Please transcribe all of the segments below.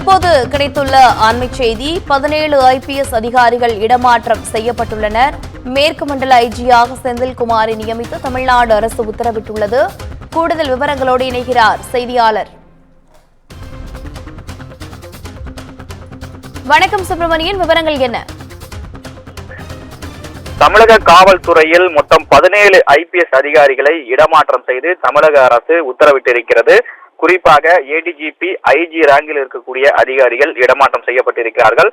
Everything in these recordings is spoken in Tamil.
தற்போது கிடைத்துள்ள அண்மை செய்தி 17 IPS அதிகாரிகள் இடமாற்றம் செய்யப்பட்டுள்ளனர். மேற்கு மண்டல ஐஜியாக செந்தில்குமாரை நியமித்து தமிழ்நாடு அரசு உத்தரவிட்டுள்ளது. கூடுதல் விவரங்களோடு இணைகிறார் செய்தியாளர். வணக்கம் சுப்பிரமணியன், விவரங்கள் என்ன? தமிழக காவல்துறையில் மொத்தம் 17 IPS அதிகாரிகளை இடமாற்றம் செய்து தமிழக அரசு உத்தரவிட்டிருக்கிறது. குறிப்பாக ADGP, IG ரேங்கில் இருக்கக்கூடிய அதிகாரிகள் இடமாற்றம் செய்யப்பட்டிருக்கிறார்கள்.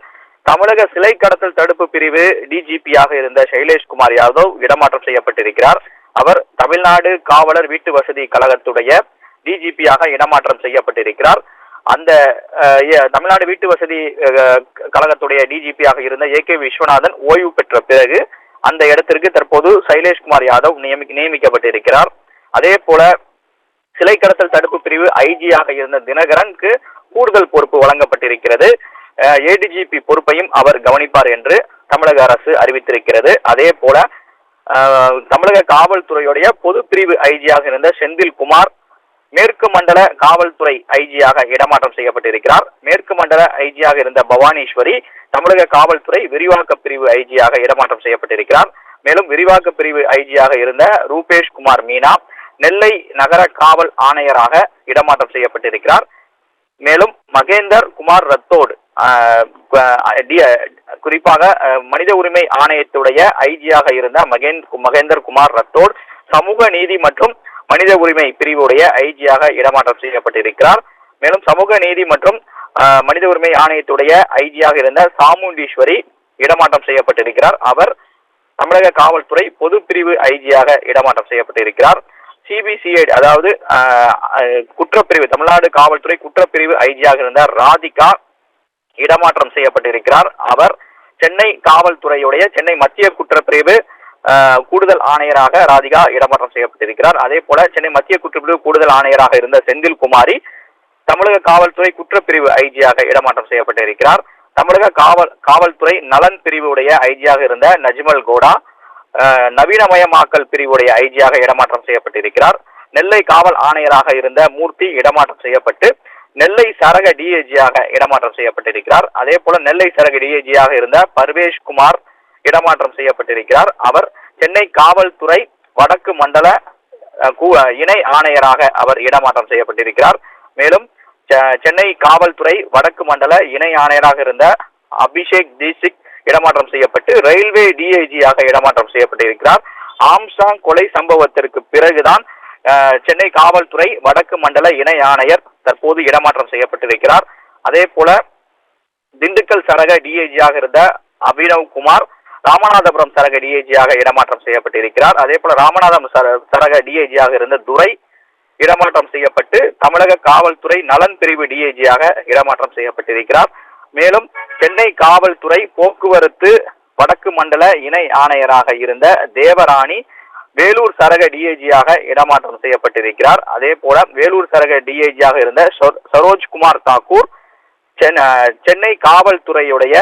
தமிழக சிலை கடத்தல் தடுப்பு பிரிவு DGP-யாக இருந்த சைலேஷ்குமார் யாதவ் இடமாற்றம் செய்யப்பட்டிருக்கிறார். அவர் தமிழ்நாடு காவலர் வீட்டு வசதி கழகத்துடைய DGP-யாக இடமாற்றம் செய்யப்பட்டிருக்கிறார். அந்த தமிழ்நாடு வீட்டு வசதி கழகத்துடைய DGP-யாக இருந்த AK விஸ்வநாதன் ஓய்வு பெற்ற பிறகு அந்த இடத்திற்கு தற்போது சைலேஷ்குமார் யாதவ் நியமிக்கப்பட்டிருக்கிறார். அதே போல சிலை கடத்தல் தடுப்பு பிரிவு IG-யாக இருந்த தினகரனுக்கு கூடுதல் பொறுப்பு வழங்கப்பட்டிருக்கிறது. ADGP பொறுப்பையும் அவர் கவனிப்பார் என்று தமிழக அரசு அறிவித்திருக்கிறது. அதே போல தமிழக காவல்துறையுடைய பொது பிரிவு IG-யாக இருந்த செந்தில்குமார் மேற்கு மண்டல காவல்துறை IG-யாக இடமாற்றம் செய்யப்பட்டிருக்கிறார். மேற்கு மண்டல IG-யாக இருந்த பவானீஸ்வரி தமிழக காவல்துறை விரிவாக்க பிரிவு IG-யாக இடமாற்றம் செய்யப்பட்டிருக்கிறார். மேலும் விரிவாக்க பிரிவு IG-யாக இருந்த ரூபேஷ் குமார் மீனா நெல்லை நகர காவல் ஆணையராக இடமாற்றம் செய்யப்பட்டிருக்கிறார். மேலும் மகேந்தர் குமார் ரத்தோடு குறிப்பாக மனித உரிமை ஆணையத்துடைய IG-யாக இருந்த மகேந்தர் குமார் ரத்தோடு சமூக நீதி மற்றும் மனித உரிமை பிரிவுடைய IG-யாக இடமாற்றம் செய்யப்பட்டிருக்கிறார். மேலும் சமூக நீதி மற்றும் மனித உரிமை ஆணையத்துடைய IG-யாக இருந்த சாமுண்டீஸ்வரி இடமாற்றம் செய்யப்பட்டிருக்கிறார். அவர் தமிழக காவல்துறை பொது பிரிவு IG-யாக இடமாற்றம் செய்யப்பட்டிருக்கிறார். CBCID அதாவது குற்றப்பிரிவு தமிழ்நாடு காவல்துறை குற்றப்பிரிவு IG-யாக இருந்த ராதிகா இடமாற்றம் செய்யப்பட்டிருக்கிறார். அவர் சென்னை காவல்துறையுடைய சென்னை மத்திய குற்றப்பிரிவு கூடுதல் ஆணையராக ராதிகா இடமாற்றம் செய்யப்பட்டிருக்கிறார். அதே போல சென்னை மத்திய குற்றப்பிரிவு கூடுதல் ஆணையராக இருந்த செந்தில்குமாரி தமிழக காவல்துறை குற்றப்பிரிவு IG-யாக இடமாற்றம் செய்யப்பட்டிருக்கிறார். தமிழக காவல்துறை நலன் பிரிவுடைய IG-யாக இருந்த நஜ்மல் கோடா நவீனமயமாக்கல் பிரிவுடைய IG-யாக இடமாற்றம் செய்யப்பட்டிருக்கிறார். நெல்லை காவல் ஆணையராக இருந்த மூர்த்தி இடமாற்றம் செய்யப்பட்டு நெல்லை சரக DIG-யாக இடமாற்றம் செய்யப்பட்டிருக்கிறார். அதே போல நெல்லை சரக DIG-யாக இருந்த பர்வேஷ் குமார் இடமாற்றம் செய்யப்பட்டிருக்கிறார். அவர் சென்னை காவல்துறை வடக்கு மண்டல இணை ஆணையராக அவர் இடமாற்றம் செய்யப்பட்டிருக்கிறார். மேலும் சென்னை காவல்துறை வடக்கு மண்டல இணை ஆணையராக இருந்த அபிஷேக் தீசிக் இடமாற்றம் செய்யப்பட்டு ரயில்வே DIG-யாக இடமாற்றம் செய்யப்பட்டிருக்கிறார். ஆம்சாங் கொலை சம்பவத்திற்கு பிறகுதான் சென்னை காவல்துறை வடக்கு மண்டல இணை ஆணையர் தற்போது இடமாற்றம் செய்யப்பட்டிருக்கிறார். அதே போல திண்டுக்கல் சரக DIG-யாக இருந்த அபினவ் குமார் ராமநாதபுரம் சரக DIG-யாக இடமாற்றம் செய்யப்பட்டிருக்கிறார். அதே போல ராமநாதபுரம் சரக DIG-யாக இருந்த துரை இடமாற்றம் செய்யப்பட்டு தமிழக காவல்துறை நலன் பிரிவு DIG-யாக இடமாற்றம் செய்யப்பட்டிருக்கிறார். மேலும் சென்னை காவல்துறை போக்குவரத்து வடக்கு மண்டல இணை ஆணையராக இருந்த தேவராணி வேலூர் சரக DIG-யாக இடமாற்றம் செய்யப்பட்டிருக்கிறார். அதே போல வேலூர் சரக DIG-யாக இருந்த சரோஜ்குமார் தாக்கூர் சென்னை காவல்துறையுடைய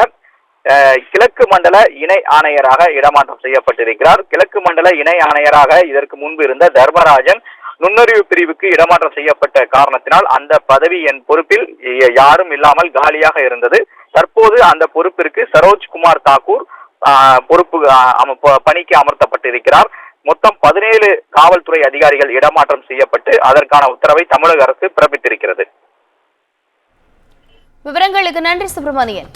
கிழக்கு மண்டல இணை ஆணையராக இடமாற்றம் செய்யப்பட்டிருக்கிறார். கிழக்கு மண்டல இணை ஆணையராக இதற்கு முன்பு இருந்த தர்மராஜன் நுண்ணறிவு பிரிவுக்கு இடமாற்றம் செய்யப்பட்ட காரணத்தினால் அந்த பதவி என் பொறுப்பில் யாரும் இல்லாமல் காலியாக இருந்தது. தற்போது அந்த பொறுப்பிற்கு சரோஜ்குமார் தாக்கூர் பணிக்கு அமர்த்தப்பட்டிருக்கிறார். மொத்தம் 17 காவல்துறை அதிகாரிகள் இடமாற்றம் செய்யப்பட்டு அதற்கான உத்தரவை தமிழக அரசு பிறப்பித்திருக்கிறது. விவரங்களுக்கு நன்றி சுப்பிரமணியன்.